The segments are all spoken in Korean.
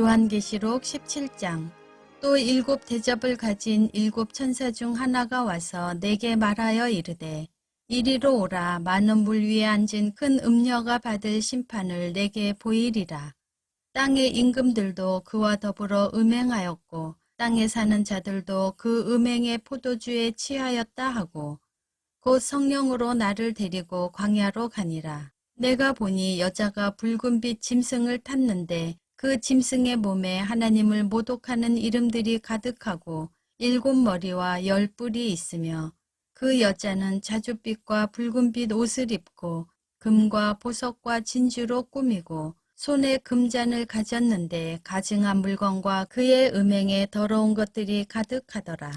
요한계시록 17장. 또 일곱 대접을 가진 일곱 천사 중 하나가 와서 내게 말하여 이르되 이리로 오라. 많은 물 위에 앉은 큰 음녀가 받을 심판을 내게 보이리라. 땅의 임금들도 그와 더불어 음행하였고 땅에 사는 자들도 그 음행의 포도주에 취하였다 하고 곧 성령으로 나를 데리고 광야로 가니라. 내가 보니 여자가 붉은빛 짐승을 탔는데 그 짐승의 몸에 하나님을 모독하는 이름들이 가득하고 일곱 머리와 열 뿔이 있으며 그 여자는 자줏빛과 붉은빛 옷을 입고 금과 보석과 진주로 꾸미고 손에 금잔을 가졌는데 가증한 물건과 그의 음행에 더러운 것들이 가득하더라.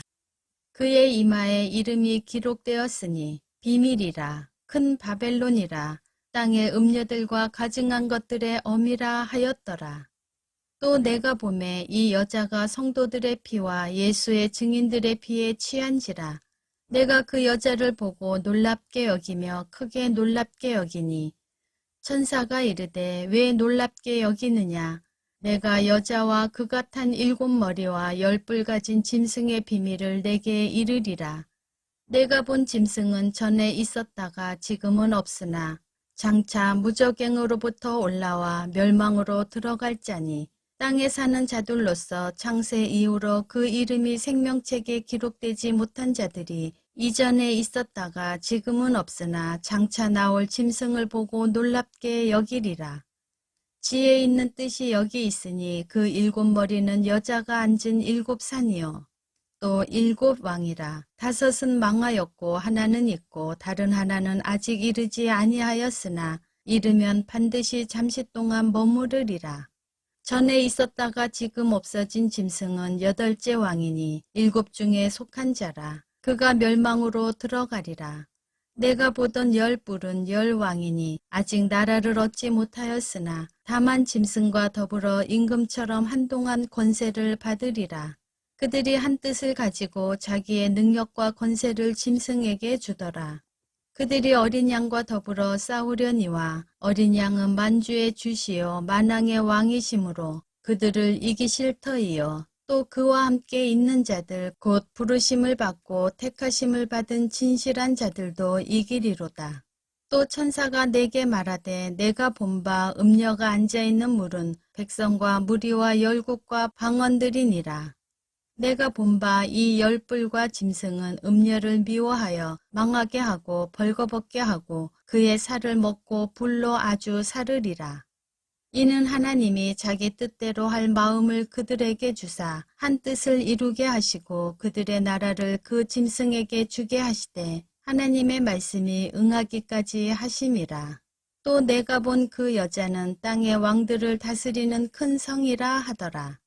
그의 이마에 이름이 기록되었으니 비밀이라 큰 바벨론이라 땅의 음녀들과 가증한 것들의 어미라 하였더라. 또 내가 보매 이 여자가 성도들의 피와 예수의 증인들의 피에 취한지라. 내가 그 여자를 보고 놀랍게 여기며 크게 놀랍게 여기니 천사가 이르되 왜 놀랍게 여기느냐. 내가 여자와 그가 탄 일곱 머리와 열 뿔 가진 짐승의 비밀을 내게 이르리라. 내가 본 짐승은 전에 있었다가 지금은 없으나 장차 무저갱으로부터 올라와 멸망으로 들어갈 자니 땅에 사는 자들로서 창세 이후로 그 이름이 생명책에 기록되지 못한 자들이 이전에 있었다가 지금은 없으나 장차 나올 짐승을 보고 놀랍게 여기리라. 지혜 있는 뜻이 여기 있으니 그 일곱 머리는 여자가 앉은 일곱 산이요. 또 일곱 왕이라. 다섯은 망하였고 하나는 있고 다른 하나는 아직 이르지 아니하였으나 이르면 반드시 잠시 동안 머무르리라. 전에 있었다가 지금 없어진 짐승은 여덟째 왕이니 일곱 중에 속한 자라. 그가 멸망으로 들어가리라. 내가 보던 열 뿔은 열 왕이니 아직 나라를 얻지 못하였으나 다만 짐승과 더불어 임금처럼 한동안 권세를 받으리라. 그들이 한 뜻을 가지고 자기의 능력과 권세를 짐승에게 주더라. 그들이 어린 양과 더불어 싸우려니와 어린 양은 만주의 주시요 만왕의 왕이시므로 그들을 이기실 터이요. 또 그와 함께 있는 자들 곧 부르심을 받고 택하심을 받은 진실한 자들도 이기리로다. 또 천사가 내게 말하되 내가 본 바 음녀가 앉아있는 물은 백성과 무리와 열국과 방언들이니라. 내가 본 바 이 열 뿔과 짐승은 음녀를 미워하여 망하게 하고 벌거벗게 하고 그의 살을 먹고 불로 아주 사르리라. 이는 하나님이 자기 뜻대로 할 마음을 그들에게 주사 한 뜻을 이루게 하시고 그들의 나라를 그 짐승에게 주게 하시되 하나님의 말씀이 응하기까지 하심이라. 또 내가 본 그 여자는 땅의 왕들을 다스리는 큰 성이라 하더라.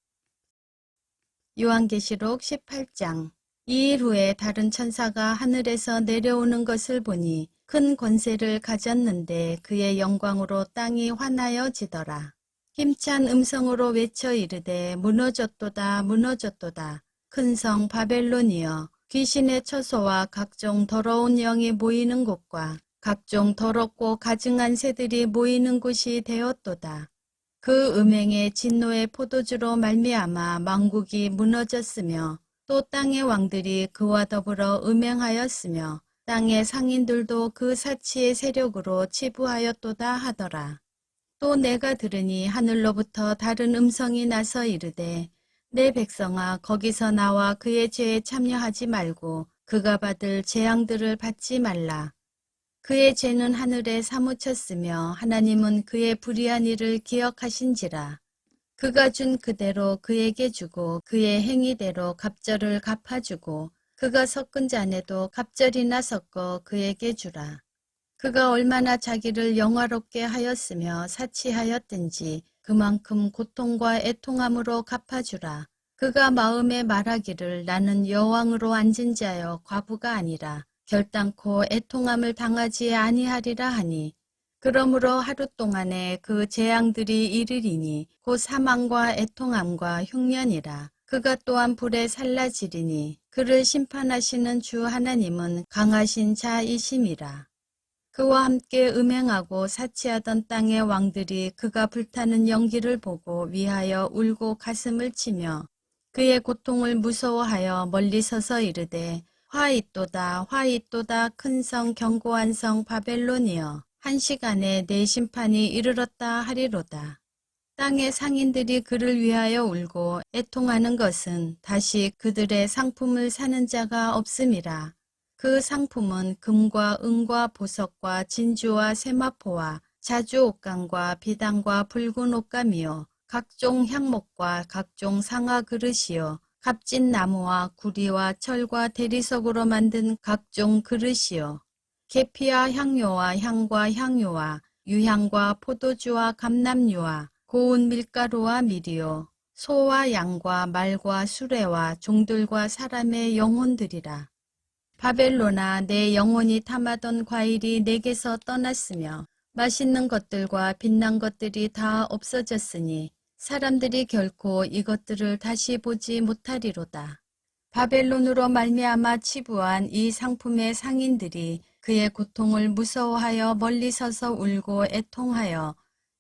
요한계시록 18장. 이 일 후에 다른 천사가 하늘에서 내려오는 것을 보니 큰 권세를 가졌는데 그의 영광으로 땅이 환하여지더라. 힘찬 음성으로 외쳐 이르되 무너졌도다 무너졌도다. 큰 성 바벨론이여 귀신의 처소와 각종 더러운 영이 모이는 곳과 각종 더럽고 가증한 새들이 모이는 곳이 되었도다. 그 음행의 진노의 포도주로 말미암아 만국이 무너졌으며 또 땅의 왕들이 그와 더불어 음행하였으며 땅의 상인들도 그 사치의 세력으로 치부하였도다 하더라. 또 내가 들으니 하늘로부터 다른 음성이 나서 이르되 내 백성아 거기서 나와 그의 죄에 참여하지 말고 그가 받을 재앙들을 받지 말라. 그의 죄는 하늘에 사무쳤으며 하나님은 그의 불의한 일을 기억하신지라. 그가 준 그대로 그에게 주고 그의 행위대로 갑절을 갚아주고 그가 섞은 잔에도 갑절이나 섞어 그에게 주라. 그가 얼마나 자기를 영화롭게 하였으며 사치하였든지 그만큼 고통과 애통함으로 갚아주라. 그가 마음에 말하기를 나는 여왕으로 앉은 자여 과부가 아니라 결단코 애통함을 당하지 아니하리라 하니 그러므로 하루 동안에 그 재앙들이 이르리니 곧 사망과 애통함과 흉년이라. 그가 또한 불에 살라지리니 그를 심판하시는 주 하나님은 강하신 자이심이라. 그와 함께 음행하고 사치하던 땅의 왕들이 그가 불타는 연기를 보고 위하여 울고 가슴을 치며 그의 고통을 무서워하여 멀리 서서 이르되 화 있도다 화 있도다 큰 성 견고한 성 바벨론이여 한 시간에 내 심판이 이르렀다 하리로다. 땅의 상인들이 그를 위하여 울고 애통하는 것은 다시 그들의 상품을 사는 자가 없음이라. 그 상품은 금과 은과 보석과 진주와 세마포와 자주 옷감과 비단과 붉은 옷감이요 각종 향목과 각종 상아 그릇이요 값진 나무와 구리와 철과 대리석으로 만든 각종 그릇이요 계피와 향료와 향과 향유와 유향과 포도주와 감람유와 고운 밀가루와 밀이요 소와 양과 말과 수레와 종들과 사람의 영혼들이라. 바벨론아 내 영혼이 탐하던 과일이 내게서 떠났으며 맛있는 것들과 빛난 것들이 다 없어졌으니 사람들이 결코 이것들을 다시 보지 못하리로다. 바벨론으로 말미암아 치부한 이 상품의 상인들이 그의 고통을 무서워하여 멀리 서서 울고 애통하여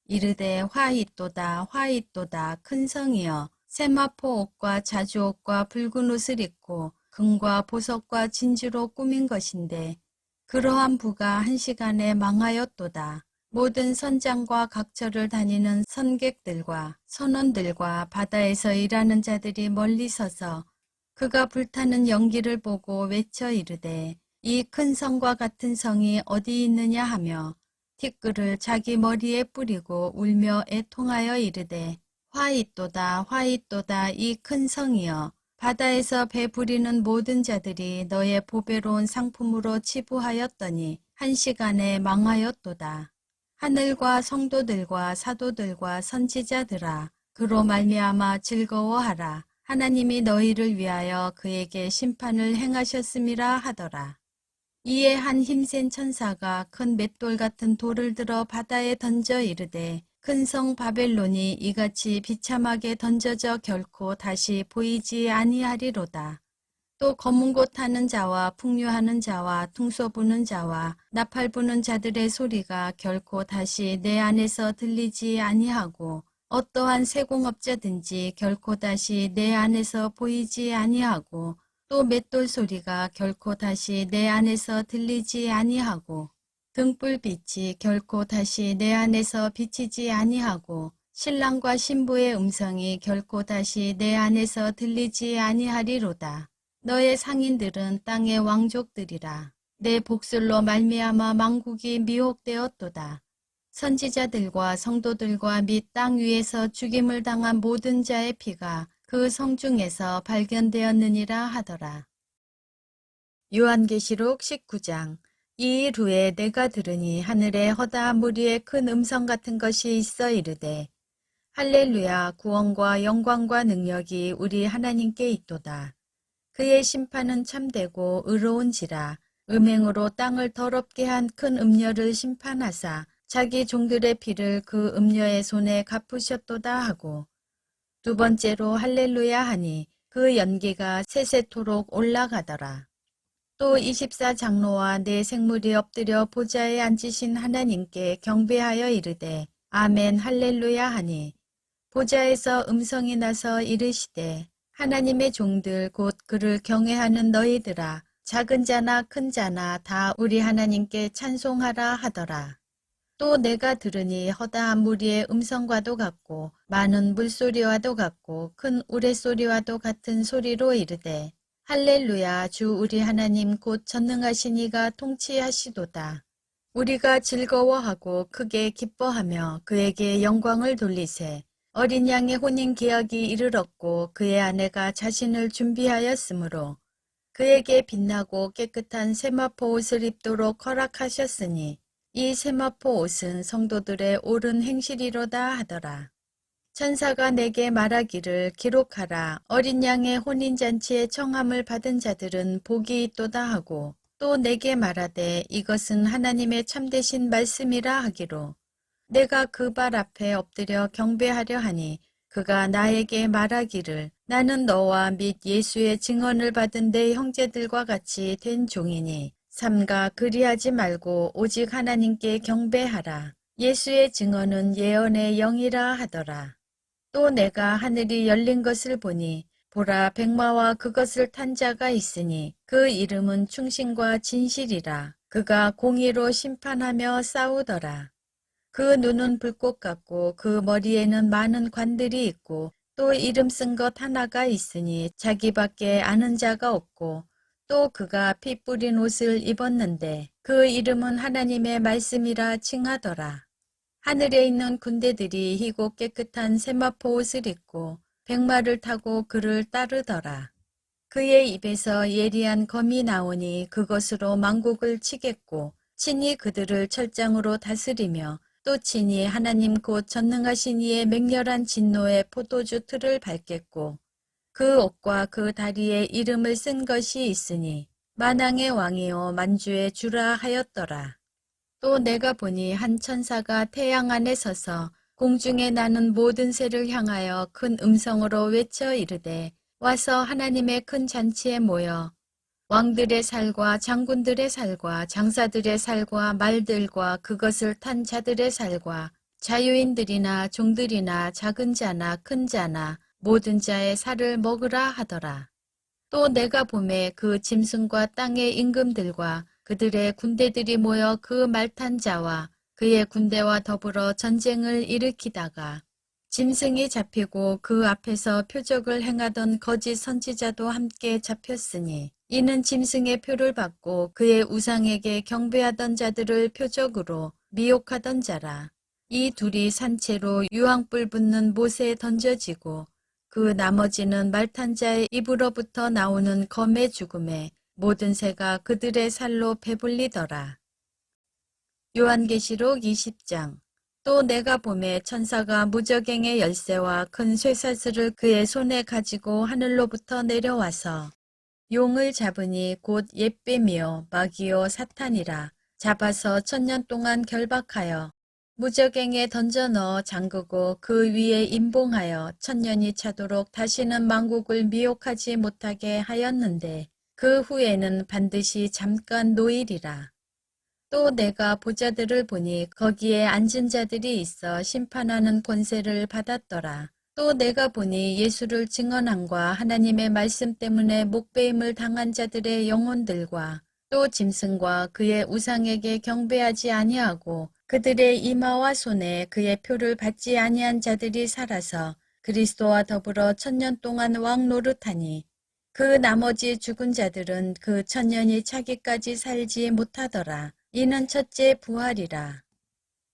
이르되 화 있도다 화 있도다 큰 성이여 세마포 옷과 자주 옷과 붉은 옷을 입고 금과 보석과 진주로 꾸민 것인데 그러한 부가 한 시간에 망하였도다. 모든 선장과 각처를 다니는 선객들과 선원들과 바다에서 일하는 자들이 멀리 서서 그가 불타는 연기를 보고 외쳐 이르되 이 큰 성과 같은 성이 어디 있느냐 하며 티끌을 자기 머리에 뿌리고 울며 애통하여 이르되 화 있도다 화 있도다 이 큰 성이여 바다에서 배 부리는 모든 자들이 너의 보배로운 상품으로 치부하였더니 한 시간에 망하였도다. 하늘과 성도들과 사도들과 선지자들아 그로 말미암아 즐거워하라. 하나님이 너희를 위하여 그에게 심판을 행하셨음이라 하더라. 이에 한 힘센 천사가 큰 맷돌 같은 돌을 들어 바다에 던져 이르되 큰 성 바벨론이 이같이 비참하게 던져져 결코 다시 보이지 아니하리로다. 또 검은 곳 타는 자와 풍류하는 자와 퉁소 부는 자와 나팔 부는 자들의 소리가 결코 다시 내 안에서 들리지 아니하고 어떠한 세공업자든지 결코 다시 내 안에서 보이지 아니하고 또 맷돌 소리가 결코 다시 내 안에서 들리지 아니하고 등불빛이 결코 다시 내 안에서 비치지 아니하고 신랑과 신부의 음성이 결코 다시 내 안에서 들리지 아니하리로다. 너의 상인들은 땅의 왕족들이라. 내 복술로 말미암아 만국이 미혹되었도다. 선지자들과 성도들과 및 땅 위에서 죽임을 당한 모든 자의 피가 그 성중에서 발견되었느니라 하더라. 요한계시록 19장. 이 일 후에 내가 들으니 하늘에 허다한 무리의 큰 음성 같은 것이 있어 이르되 할렐루야 구원과 영광과 능력이 우리 하나님께 있도다. 그의 심판은 참되고 의로운지라 음행으로 땅을 더럽게 한 큰 음녀를 심판하사 자기 종들의 피를 그 음녀의 손에 갚으셨도다 하고 두 번째로 할렐루야 하니 그 연기가 세세토록 올라가더라. 또 24장로와 네 생물이 엎드려 보좌에 앉으신 하나님께 경배하여 이르되 아멘 할렐루야 하니 보좌에서 음성이 나서 이르시되 하나님의 종들 곧 그를 경외하는 너희들아 작은 자나 큰 자나 다 우리 하나님께 찬송하라 하더라. 또 내가 들으니 허다한 무리의 음성과도 같고 많은 물소리와도 같고 큰 우레소리와도 같은 소리로 이르되 할렐루야 주 우리 하나님 곧 전능하신 이가 통치하시도다. 우리가 즐거워하고 크게 기뻐하며 그에게 영광을 돌리세. 어린 양의 혼인 계약이 이르렀고 그의 아내가 자신을 준비하였으므로 그에게 빛나고 깨끗한 세마포 옷을 입도록 허락하셨으니 이 세마포 옷은 성도들의 옳은 행실이로다 하더라. 천사가 내게 말하기를 기록하라. 어린 양의 혼인잔치에 청함을 받은 자들은 복이 있도다 하고 또 내게 말하되 이것은 하나님의 참되신 말씀이라 하기로 내가 그 발 앞에 엎드려 경배하려 하니 그가 나에게 말하기를 나는 너와 및 예수의 증언을 받은 내 형제들과 같이 된 종이니 삼가 그리하지 말고 오직 하나님께 경배하라. 예수의 증언은 예언의 영이라 하더라. 또 내가 하늘이 열린 것을 보니 보라 백마와 그것을 탄 자가 있으니 그 이름은 충신과 진실이라. 그가 공의로 심판하며 싸우더라. 그 눈은 불꽃 같고 그 머리에는 많은 관들이 있고 또 이름 쓴 것 하나가 있으니 자기밖에 아는 자가 없고 또 그가 피 뿌린 옷을 입었는데 그 이름은 하나님의 말씀이라 칭하더라. 하늘에 있는 군대들이 희고 깨끗한 세마포 옷을 입고 백마를 타고 그를 따르더라. 그의 입에서 예리한 검이 나오니 그것으로 만국을 치겠고 친히 그들을 철장으로 다스리며 또 친히 하나님 곧 전능하신 이의 맹렬한 진노의 포도주 틀을 밟겠고 그 옷과 그 다리에 이름을 쓴 것이 있으니 만왕의 왕이요 만주의 주라 하였더라. 또 내가 보니 한 천사가 태양 안에 서서 공중에 나는 모든 새를 향하여 큰 음성으로 외쳐 이르되 와서 하나님의 큰 잔치에 모여 왕들의 살과 장군들의 살과 장사들의 살과 말들과 그것을 탄 자들의 살과 자유인들이나 종들이나 작은 자나 큰 자나 모든 자의 살을 먹으라 하더라. 또 내가 보매 그 짐승과 땅의 임금들과 그들의 군대들이 모여 그 말탄 자와 그의 군대와 더불어 전쟁을 일으키다가 짐승이 잡히고 그 앞에서 표적을 행하던 거짓 선지자도 함께 잡혔으니 이는 짐승의 표를 받고 그의 우상에게 경배하던 자들을 표적으로 미혹하던 자라. 이 둘이 산채로 유황불 붙는 못에 던져지고 그 나머지는 말탄 자의 입으로부터 나오는 검의 죽음에 모든 새가 그들의 살로 배불리더라. 요한계시록 20장. 또 내가 보매 천사가 무저갱의 열쇠와 큰 쇠사슬을 그의 손에 가지고 하늘로부터 내려와서 용을 잡으니 곧 옛뱀이요 마귀요 사탄이라. 잡아서 1000년 동안 결박하여 무저갱에 던져 넣어 잠그고 그 위에 임봉하여 1000년이 차도록 다시는 만국을 미혹하지 못하게 하였는데 그 후에는 반드시 잠깐 노일이라. 또 내가 보자들을 보니 거기에 앉은 자들이 있어 심판하는 권세를 받았더라. 또 내가 보니 예수를 증언함과 하나님의 말씀 때문에 목배임을 당한 자들의 영혼들과 또 짐승과 그의 우상에게 경배하지 아니하고 그들의 이마와 손에 그의 표를 받지 아니한 자들이 살아서 그리스도와 더불어 1000년 동안 왕 노릇하니 그 나머지 죽은 자들은 그 1000년이 차기까지 살지 못하더라. 이는 첫째 부활이라.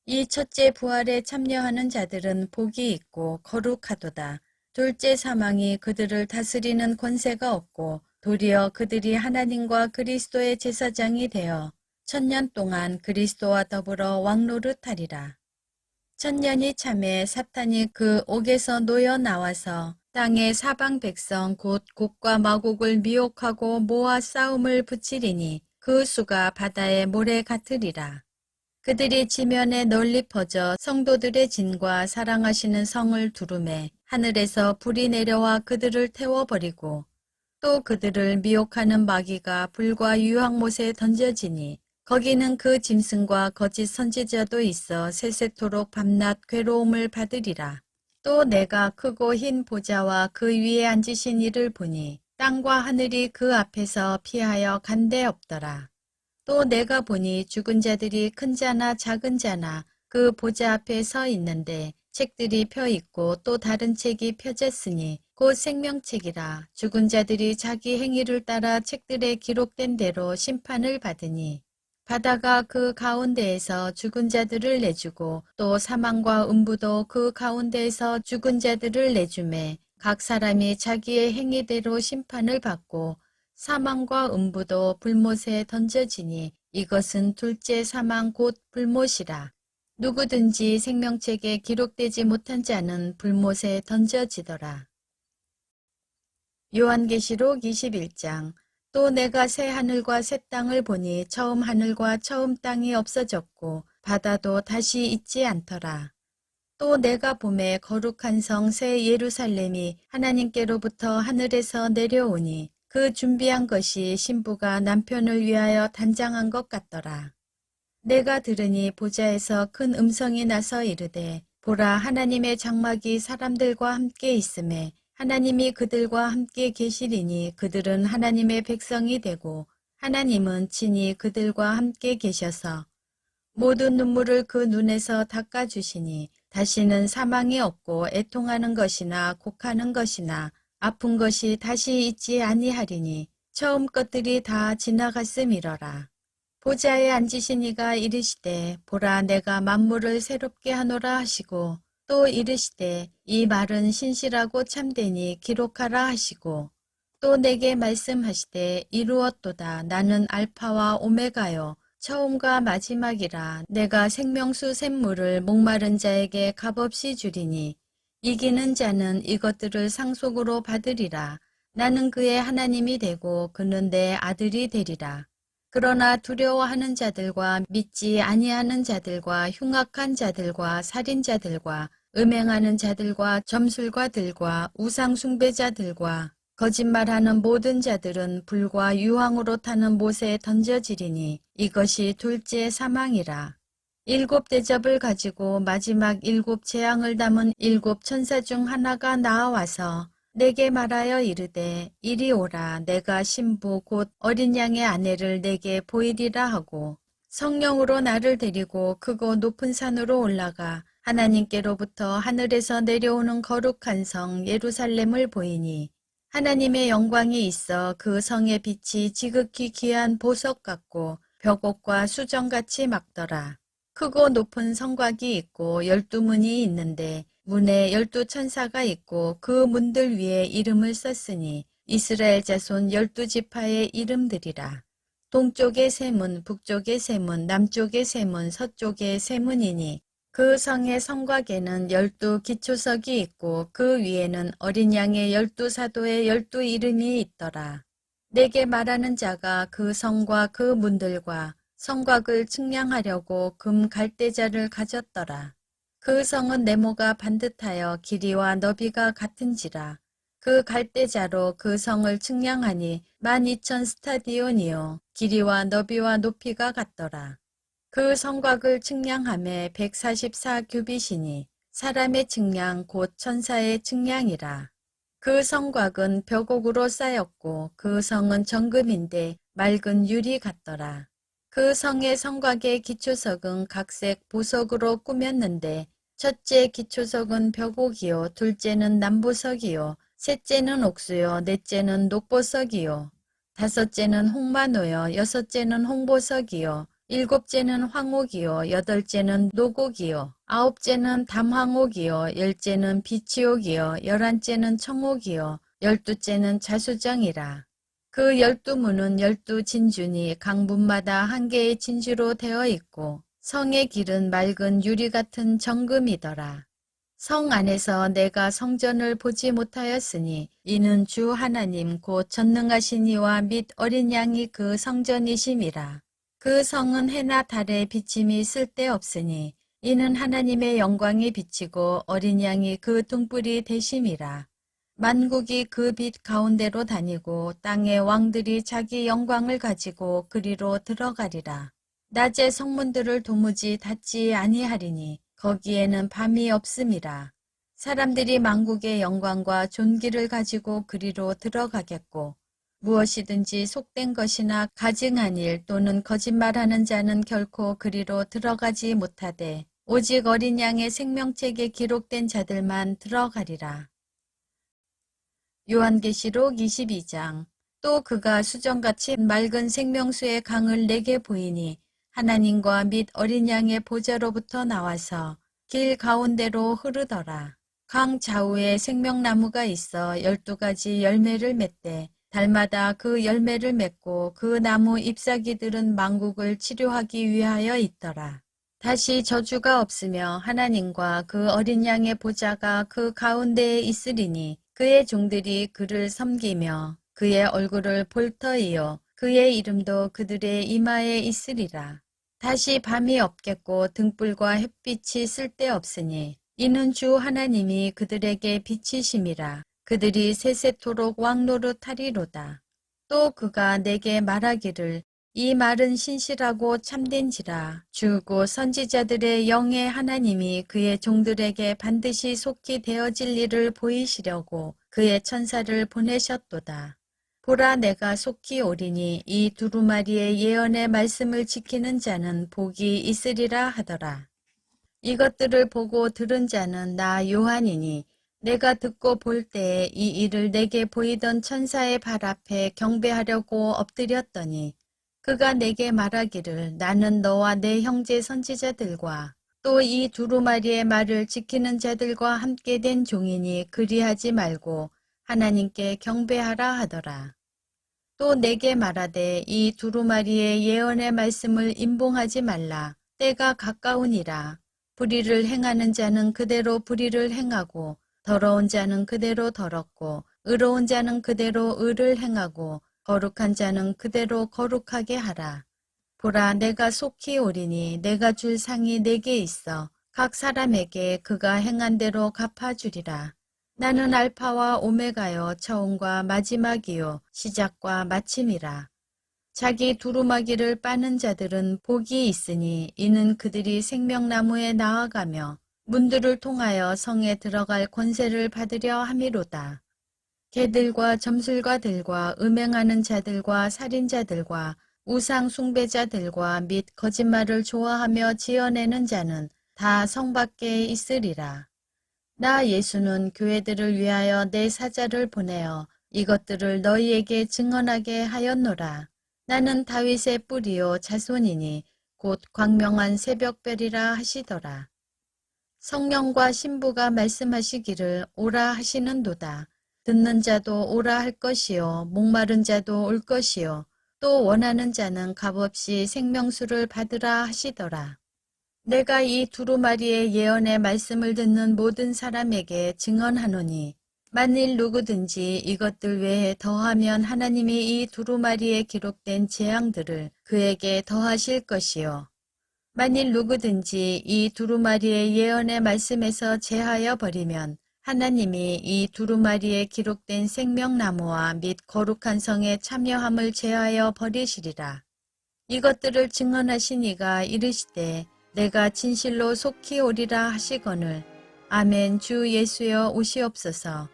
이 첫째 부활에 참여하는 자들은 복이 있고 거룩하도다. 둘째 사망이 그들을 다스리는 권세가 없고 도리어 그들이 하나님과 그리스도의 제사장이 되어 1000년 동안 그리스도와 더불어 왕노릇하리라. 1000년이 참에 사탄이 그 옥에서 놓여 나와서 땅의 사방 백성 곧 곡과 마곡을 미혹하고 모아 싸움을 붙이리니 그 수가 바다의 모래 같으리라. 그들이 지면에 널리 퍼져 성도들의 진과 사랑하시는 성을 두루매 하늘에서 불이 내려와 그들을 태워버리고 또 그들을 미혹하는 마귀가 불과 유황못에 던져지니 거기는 그 짐승과 거짓 선지자도 있어 세세토록 밤낮 괴로움을 받으리라. 또 내가 크고 흰 보좌와 그 위에 앉으신 이를 보니 땅과 하늘이 그 앞에서 피하여 간데 없더라. 또 내가 보니 죽은 자들이 큰 자나 작은 자나 그 보좌 앞에 서 있는데 책들이 펴 있고 또 다른 책이 펴졌으니 곧 생명책이라. 죽은 자들이 자기 행위를 따라 책들에 기록된 대로 심판을 받으니 바다가 그 가운데에서 죽은 자들을 내주고 또 사망과 음부도 그 가운데에서 죽은 자들을 내주매 각 사람이 자기의 행위대로 심판을 받고 사망과 음부도 불못에 던져지니 이것은 둘째 사망 곧 불못이라. 누구든지 생명책에 기록되지 못한 자는 불못에 던져지더라. 요한계시록 21장. 또 내가 새 하늘과 새 땅을 보니 처음 하늘과 처음 땅이 없어졌고 바다도 다시 있지 않더라. 또 내가 보매 거룩한 성 새 예루살렘이 하나님께로부터 하늘에서 내려오니 그 준비한 것이 신부가 남편을 위하여 단장한 것 같더라. 내가 들으니 보좌에서 큰 음성이 나서 이르되 보라 하나님의 장막이 사람들과 함께 있음에 하나님이 그들과 함께 계시리니 그들은 하나님의 백성이 되고 하나님은 친히 그들과 함께 계셔서 모든 눈물을 그 눈에서 닦아주시니 다시는 사망이 없고 애통하는 것이나 곡하는 것이나 아픈 것이 다시 있지 아니하리니 처음 것들이 다 지나갔음이러라. 보좌에 앉으신 이가 이르시되 보라 내가 만물을 새롭게 하노라 하시고 또 이르시되 이 말은 신실하고 참되니 기록하라 하시고 또 내게 말씀하시되 이루었도다 나는 알파와 오메가요 처음과 마지막이라 내가 생명수 샘물을 목마른 자에게 값없이 주리니 이기는 자는 이것들을 상속으로 받으리라. 나는 그의 하나님이 되고 그는 내 아들이 되리라. 그러나 두려워하는 자들과 믿지 아니하는 자들과 흉악한 자들과 살인자들과 음행하는 자들과 점술가들과 우상숭배자들과 거짓말하는 모든 자들은 불과 유황으로 타는 못에 던져지리니 이것이 둘째 사망이라. 일곱 대접을 가지고 마지막 일곱 재앙을 담은 일곱 천사 중 하나가 나와서 내게 말하여 이르되 이리 오라 내가 신부 곧 어린 양의 아내를 내게 보이리라 하고 성령으로 나를 데리고 크고 높은 산으로 올라가 하나님께로부터 하늘에서 내려오는 거룩한 성 예루살렘을 보이니 하나님의 영광이 있어 그 성의 빛이 지극히 귀한 보석 같고 벽옥과 수정같이 막더라. 크고 높은 성곽이 있고 12문이 있는데 문에 12천사가 있고 그 문들 위에 이름을 썼으니 이스라엘 자손 12지파의 이름들이라. 동쪽의 세 문, 북쪽의 세 문, 남쪽의 세 문, 서쪽의 세 문이니 그 성의 성곽에는 12기초석이 있고 그 위에는 어린 양의 12사도의 12이름이 있더라. 내게 말하는 자가 그 성과 그 문들과 성곽을 측량하려고 금 갈대자를 가졌더라. 그 성은 네모가 반듯하여 길이와 너비가 같은지라. 그 갈대자로 그 성을 측량하니 12,000스타디온이요 길이와 너비와 높이가 같더라. 그 성곽을 측량함에 144규빗이니 사람의 측량 곧 천사의 측량이라. 그 성곽은 벽옥으로 쌓였고 그 성은 정금인데 맑은 유리 같더라. 그 성의 성곽의 기초석은 각색 보석으로 꾸몄는데 첫째 기초석은 벽옥이요 둘째는 남보석이요 셋째는 옥수요 넷째는 녹보석이요 다섯째는 홍마노요 여섯째는 홍보석이요 일곱째는 황옥이요 여덟째는 노곡이요 아홉째는 담황옥이요 열째는 비치옥이요 열한째는 청옥이요 열두째는 자수정이라. 그 12문은 12진주니 강문마다 한 개의 진주로 되어 있고 성의 길은 맑은 유리 같은 정금이더라. 성 안에서 내가 성전을 보지 못하였으니 이는 주 하나님 곧 전능하신 이와 및 어린 양이 그 성전이심이라. 그 성은 해나 달의 비침이 쓸데없으니 이는 하나님의 영광이 비치고 어린 양이 그 등불이 되심이라. 만국이 그 빛 가운데로 다니고 땅의 왕들이 자기 영광을 가지고 그리로 들어가리라. 낮에 성문들을 도무지 닫지 아니하리니 거기에는 밤이 없음이라. 사람들이 만국의 영광과 존귀를 가지고 그리로 들어가겠고 무엇이든지 속된 것이나 가증한 일 또는 거짓말하는 자는 결코 그리로 들어가지 못하되 오직 어린 양의 생명책에 기록된 자들만 들어가리라. 요한계시록 22장. 또 그가 수정같이 맑은 생명수의 강을 내게 보이니 하나님과 및 어린 양의 보좌로부터 나와서 길 가운데로 흐르더라. 강 좌우에 생명나무가 있어 12가지 열매를 맺되 달마다 그 열매를 맺고 그 나무 잎사귀들은 만국을 치료하기 위하여 있더라. 다시 저주가 없으며 하나님과 그 어린 양의 보좌가 그 가운데에 있으리니 그의 종들이 그를 섬기며 그의 얼굴을 볼 터이요 그의 이름도 그들의 이마에 있으리라. 다시 밤이 없겠고 등불과 햇빛이 쓸데없으니 이는 주 하나님이 그들에게 빛이심이라. 그들이 세세토록 왕노릇하리로다. 또 그가 내게 말하기를 이 말은 신실하고 참된지라. 주고 선지자들의 영의 하나님이 그의 종들에게 반드시 속히 되어질 일을 보이시려고 그의 천사를 보내셨도다. 보라 내가 속히 오리니 이 두루마리의 예언의 말씀을 지키는 자는 복이 있으리라 하더라. 이것들을 보고 들은 자는 나 요한이니 내가 듣고 볼 때에 이 일을 내게 보이던 천사의 발 앞에 경배하려고 엎드렸더니 그가 내게 말하기를 나는 너와 내 형제 선지자들과 또 이 두루마리의 말을 지키는 자들과 함께 된 종이니 그리하지 말고 하나님께 경배하라 하더라. 또 내게 말하되 이 두루마리의 예언의 말씀을 임봉하지 말라. 때가 가까우니라. 불의를 행하는 자는 그대로 불의를 행하고 더러운 자는 그대로 더럽고 의로운 자는 그대로 의를 행하고 거룩한 자는 그대로 거룩하게 하라. 보라 내가 속히 오리니 내가 줄 상이 내게 있어 각 사람에게 그가 행한 대로 갚아주리라. 나는 알파와 오메가요 처음과 마지막이요 시작과 마침이라. 자기 두루마기를 빠는 자들은 복이 있으니 이는 그들이 생명나무에 나아가며 문들을 통하여 성에 들어갈 권세를 받으려 함이로다. 개들과 점술가들과 음행하는 자들과 살인자들과 우상 숭배자들과 및 거짓말을 좋아하며 지어내는 자는 다 성 밖에 있으리라. 나 예수는 교회들을 위하여 내 사자를 보내어 이것들을 너희에게 증언하게 하였노라. 나는 다윗의 뿌리요 자손이니 곧 광명한 새벽별이라 하시더라. 성령과 신부가 말씀하시기를 오라 하시는도다. 듣는 자도 오라 할 것이요 목마른 자도 올 것이요 또 원하는 자는 값없이 생명수를 받으라 하시더라. 내가 이 두루마리의 예언의 말씀을 듣는 모든 사람에게 증언하노니 만일 누구든지 이것들 외에 더하면 하나님이 이 두루마리에 기록된 재앙들을 그에게 더하실 것이요. 만일 누구든지 이 두루마리의 예언의 말씀에서 제하여 버리면 하나님이 이 두루마리에 기록된 생명나무와 및 거룩한 성에 참여함을 제하여 버리시리라. 이것들을 증언하신 이가 이르시되 내가 진실로 속히 오리라 하시거늘 아멘. 주 예수여 오시옵소서.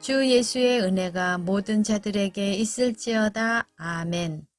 주 예수의 은혜가 모든 자들에게 있을지어다. 아멘.